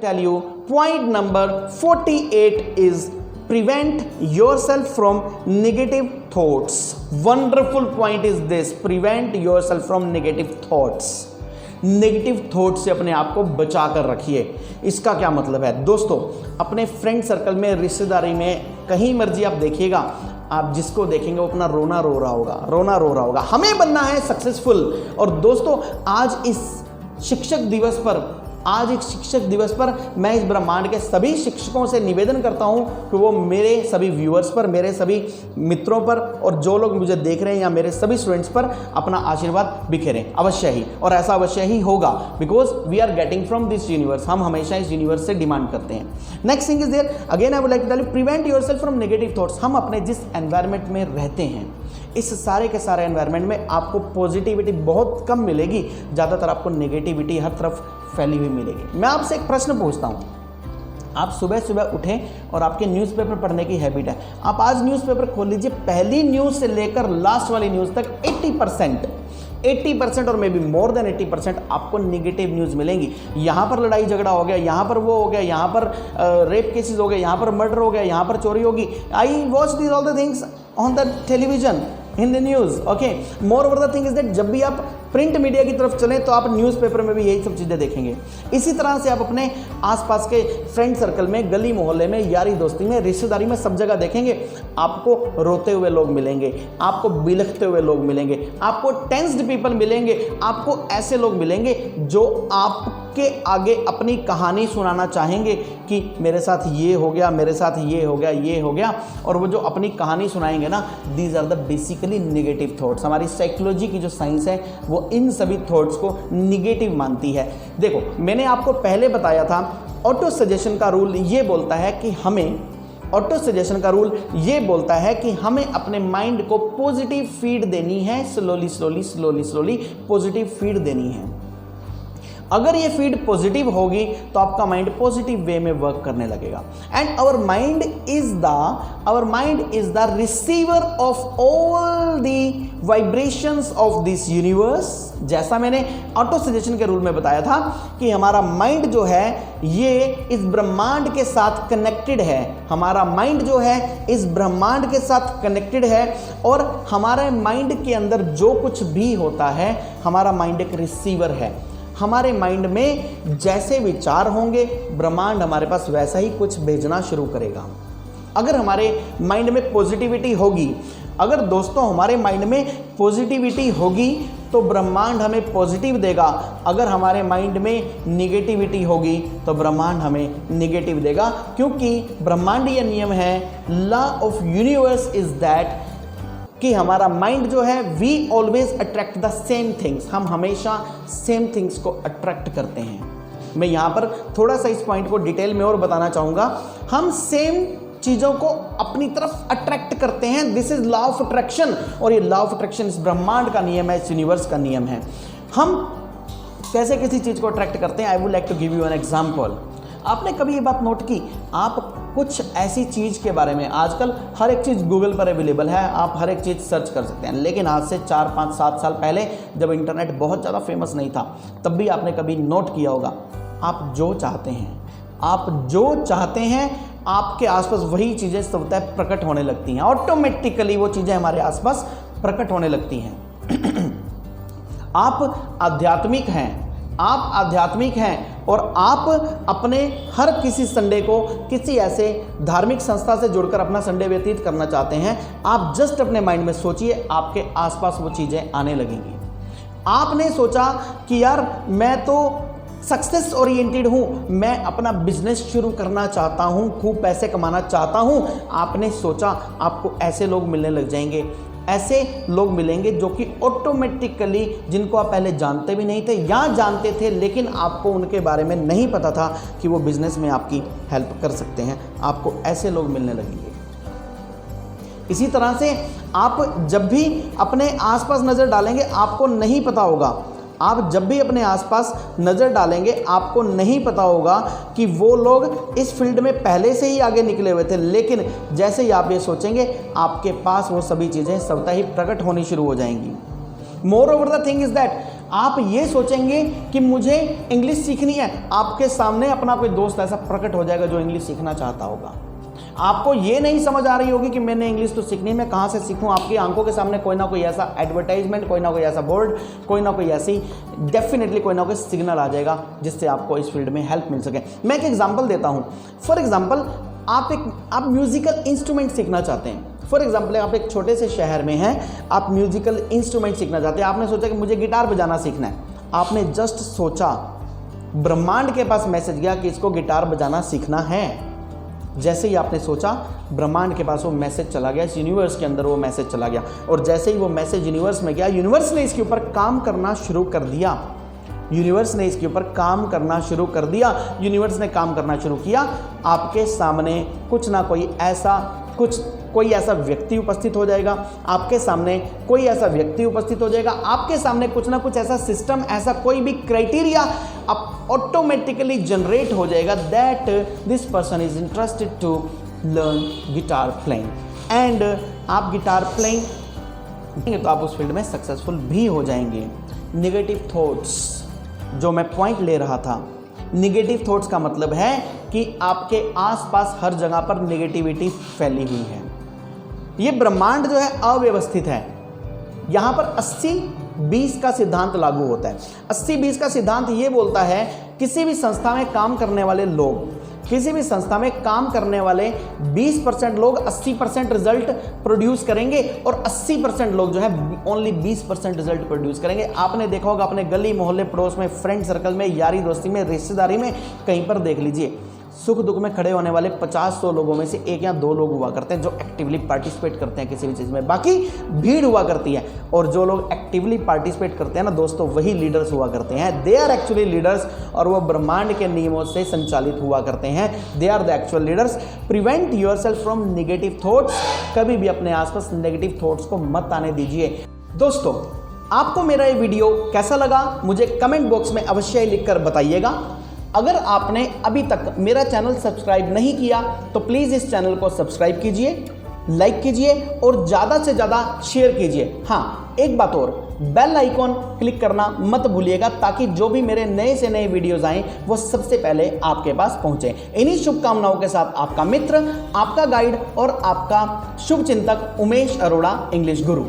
tell you point number 48 is prevent yourself from negative thoughts. Wonderful point is this, prevent yourself from negative thoughts. Negative thought से अपने आप को बचा कर रखिए। इसका क्या मतलब है दोस्तों, अपने फ्रेंड सर्कल में, रिश्तेदारी में, कहीं मर्जी आप देखिएगा, आप जिसको देखेंगे वो अपना रोना रो रहा होगा। हमें बनना है सक्सेसफुल। और दोस्तों आज इस शिक्षक दिवस पर मैं इस ब्रह्मांड के सभी शिक्षकों से निवेदन करता हूं कि वो मेरे सभी व्यूअर्स पर, मेरे सभी मित्रों पर और जो लोग मुझे देख रहे हैं या मेरे सभी स्टूडेंट्स पर अपना आशीर्वाद बिखेरें अवश्य ही, और ऐसा अवश्य ही होगा, because we are getting from this universe. हम हमेशा इस यूनिवर्स से डिमांड करते हैं। Next thing is there, again I would like to tell you, prevent yourself from negative thoughts. हम अपने जिस एनवायरनमेंट में रहते हैं, इस सारे के सारे एनवायरनमेंट में आपको पॉजिटिविटी बहुत कम मिलेगी, ज़्यादातर आपको नेगेटिविटी हर तरफ फैली हुई मिलेगी। मैं आपसे एक प्रश्न पूछता हूँ, आप सुबह सुबह उठें और आपके न्यूज़पेपर पढ़ने की हैबिट है, आप आज न्यूज़पेपर खोल लीजिए, पहली न्यूज़ से लेकर लास्ट वाली न्यूज़ तक 80% और मे बी मोर देन 80% आपको नेगेटिव न्यूज़ मिलेंगी। यहाँ पर लड़ाई झगड़ा हो गया, यहाँ पर वो हो गया, यहाँ पर रेप केसेस हो गए, यहाँ पर मर्डर हो गया, यहाँ पर चोरी होगी। I watch these all the things on the television, in the news. Okay, more over the thing is that जब भी आप प्रिंट मीडिया की तरफ चलें तो आप न्यूज़पेपर में भी यही सब चीज़ें देखेंगे। इसी तरह से आप अपने आसपास के फ्रेंड सर्कल में, गली मोहल्ले में, यारी दोस्ती में, रिश्तेदारी में, सब जगह देखेंगे आपको रोते हुए लोग मिलेंगे, आपको बिलखते हुए लोग मिलेंगे, आपको टेंस्ड पीपल मिलेंगे, आपको ऐसे लोग मिलेंगे जो आपके आगे अपनी कहानी सुनाना चाहेंगे कि मेरे साथ ये हो गया, मेरे साथ ये हो गया, ये हो गया। और वो जो अपनी कहानी सुनाएंगे ना, these are the basically negative thoughts. हमारी साइकोलॉजी की जो साइंस है वो इन सभी थॉट्स को निगेटिव मानती है। देखो, मैंने आपको पहले बताया था, ऑटो सजेशन का रूल ये बोलता है कि हमें अपने माइंड को पॉजिटिव फीड देनी है, स्लोली पॉजिटिव फीड देनी है। अगर ये फीड पॉजिटिव होगी तो आपका माइंड पॉजिटिव वे में वर्क करने लगेगा। And our mind is the receiver of all the vibrations of this universe. जैसा मैंने ऑटो सजेशन के रूल में बताया था कि हमारा माइंड जो है ये इस ब्रह्मांड के साथ कनेक्टेड है, हमारा माइंड जो है इस ब्रह्मांड के साथ कनेक्टेड है, और हमारे माइंड के अंदर जो कुछ भी होता है, हमारा माइंड एक रिसीवर है। हमारे माइंड में जैसे विचार होंगे, ब्रह्मांड हमारे पास वैसा ही कुछ भेजना शुरू करेगा। अगर हमारे माइंड में पॉजिटिविटी होगी, अगर दोस्तों हमारे माइंड में पॉजिटिविटी होगी तो ब्रह्मांड हमें पॉजिटिव देगा। अगर हमारे माइंड में निगेटिविटी होगी तो ब्रह्मांड हमें निगेटिव देगा, क्योंकि ब्रह्मांडीय नियम है, law of universe is that कि हमारा माइंड जो है, we always attract the same things. हम हमेशा सेम थिंग्स को अट्रैक्ट करते हैं। मैं यहाँ पर थोड़ा सा इस पॉइंट को डिटेल में और बताना चाहूँगा। हम सेम चीज़ों को अपनी तरफ अट्रैक्ट करते हैं। This is law of attraction, और ये लॉ ऑफ अट्रैक्शन इस ब्रह्मांड का नियम है, इस यूनिवर्स का नियम है। हम कैसे किसी चीज़ को अट्रैक्ट करते हैं, I would like to give you an example. आपने कभी ये बात नोट की, आप कुछ ऐसी चीज़ के बारे में, आजकल हर एक चीज़ गूगल पर अवेलेबल है, आप हर एक चीज़ सर्च कर सकते हैं, लेकिन आज से 4, 5, 7 साल पहले जब इंटरनेट बहुत ज़्यादा फेमस नहीं था, तब भी आपने कभी नोट किया होगा, आप जो चाहते हैं आपके आसपास वही चीज़ें स्वतः प्रकट होने लगती हैं। ऑटोमेटिकली वो चीज़ें हमारे आसपास प्रकट होने लगती हैं। आप आध्यात्मिक हैं और आप अपने हर किसी संडे को किसी ऐसे धार्मिक संस्था से जुड़कर अपना संडे व्यतीत करना चाहते हैं। आप जस्ट अपने माइंड में सोचिए, आपके आसपास वो चीज़ें आने लगेंगी। आपने सोचा कि यार मैं तो सक्सेस ओरिएंटेड हूँ, मैं अपना बिजनेस शुरू करना चाहता हूँ, खूब पैसे कमाना चाहता हूँ। आपने सोचा, आपको ऐसे लोग मिलने लग जाएंगे, ऐसे लोग मिलेंगे जो कि ऑटोमेटिकली, जिनको आप पहले जानते भी नहीं थे या जानते थे लेकिन आपको उनके बारे में नहीं पता था कि वो बिजनेस में आपकी हेल्प कर सकते हैं, आपको ऐसे लोग मिलने लगेंगे। इसी तरह से आप जब भी अपने आसपास नज़र डालेंगे, आपको नहीं पता होगा, आप जब भी अपने आसपास नज़र डालेंगे आपको नहीं पता होगा कि वो लोग इस फील्ड में पहले से ही आगे निकले हुए थे, लेकिन जैसे ही आप ये सोचेंगे आपके पास वो सभी चीज़ें स्वतः ही प्रकट होनी शुरू हो जाएंगी। More over the thing is that आप ये सोचेंगे कि मुझे इंग्लिश सीखनी है, आपके सामने अपना कोई दोस्त ऐसा प्रकट हो जाएगा जो इंग्लिश सीखना चाहता होगा। आपको ये नहीं समझ आ रही होगी कि मैंने इंग्लिश तो सीखनी है, मैं कहाँ से सीखूं। आपकी आंखों के सामने कोई ना कोई ऐसा एडवर्टाइजमेंट, कोई ना कोई ऐसा बोर्ड, कोई ना कोई ऐसी डेफिनेटली कोई ना कोई सिग्नल आ जाएगा जिससे आपको इस फील्ड में हेल्प मिल सके। मैं एक एग्जांपल देता हूँ। फॉर एग्जांपल आप म्यूजिकल इंस्ट्रूमेंट सीखना चाहते हैं। फॉर एग्जांपल आप एक छोटे से शहर में हैं, आप म्यूजिकल इंस्ट्रूमेंट सीखना चाहते हैं। आपने सोचा कि मुझे गिटार बजाना सीखना है। आपने जस्ट सोचा, ब्रह्मांड के पास मैसेज गया कि इसको गिटार बजाना सीखना है। जैसे ही आपने सोचा, ब्रह्मांड के पास वो मैसेज चला गया, इस यूनिवर्स के अंदर वो मैसेज चला गया, और जैसे ही वो मैसेज यूनिवर्स में गया, यूनिवर्स ने इसके ऊपर काम करना शुरू कर दिया। यूनिवर्स ने इसके ऊपर काम करना शुरू कर दिया। यूनिवर्स ने काम करना शुरू किया। आपके सामने कुछ ना कोई ऐसा व्यक्ति उपस्थित हो जाएगा। आपके सामने कोई ऐसा व्यक्ति उपस्थित हो जाएगा। आपके सामने कुछ ना कुछ ऐसा सिस्टम, ऐसा कोई भी क्राइटेरिया ऑटोमेटिकली जनरेट हो जाएगा that this person is interested to learn guitar playing, and आप गिटार प्लेइंग तो आप उस फील्ड में सक्सेसफुल भी हो जाएंगे। निगेटिव थॉट्स, जो मैं पॉइंट ले रहा था, निगेटिव थॉट्स का मतलब है कि आपके आसपास हर जगह पर नेगेटिविटी फैली हुई है। ये ब्रह्मांड जो है अव्यवस्थित है। यहाँ पर 80-20 का सिद्धांत लागू होता है। 80-20 का सिद्धांत ये बोलता है किसी भी संस्था में काम करने वाले लोग, किसी भी संस्था में काम करने वाले 20% लोग 80% रिजल्ट प्रोड्यूस करेंगे, और 80% लोग जो है ओनली 20% रिजल्ट प्रोड्यूस करेंगे। आपने देखा होगा अपने गली मोहल्ले पड़ोस में, फ्रेंड सर्कल में, यारी दोस्ती में, रिश्तेदारी में, कहीं पर देख लीजिए, सुख दुख में खड़े होने वाले 50-100 लोगों में से 1 या 2 लोग हुआ करते हैं जो एक्टिवली पार्टिसिपेट करते हैं किसी भी चीज़ में। बाकी भीड़ हुआ करती है, और जो लोग एक्टिवली पार्टिसिपेट करते हैं ना दोस्तों, वही लीडर्स हुआ करते हैं। दे आर एक्चुअली लीडर्स, और वो ब्रह्मांड के नियमों से संचालित हुआ करते हैं। They are the actual leaders. Prevent yourself from negative thoughts. कभी भी अपने आसपास नेगेटिव थॉट्स को मत आने दीजिए। दोस्तों, आपको मेरा ये वीडियो कैसा लगा मुझे कमेंट बॉक्स में अवश्य लिखकर बताइएगा। अगर आपने अभी तक मेरा चैनल सब्सक्राइब नहीं किया तो प्लीज़ इस चैनल को सब्सक्राइब कीजिए, लाइक कीजिए और ज़्यादा से ज़्यादा शेयर कीजिए। हाँ, एक बात और, बेल आइकॉन क्लिक करना मत भूलिएगा ताकि जो भी मेरे नए से नए वीडियोज़ आएँ वो सबसे पहले आपके पास पहुँचे। इन्हीं शुभकामनाओं के साथ आपका मित्र, आपका गाइड और आपका शुभचिंतक उमेश अरोड़ा, इंग्लिश गुरु।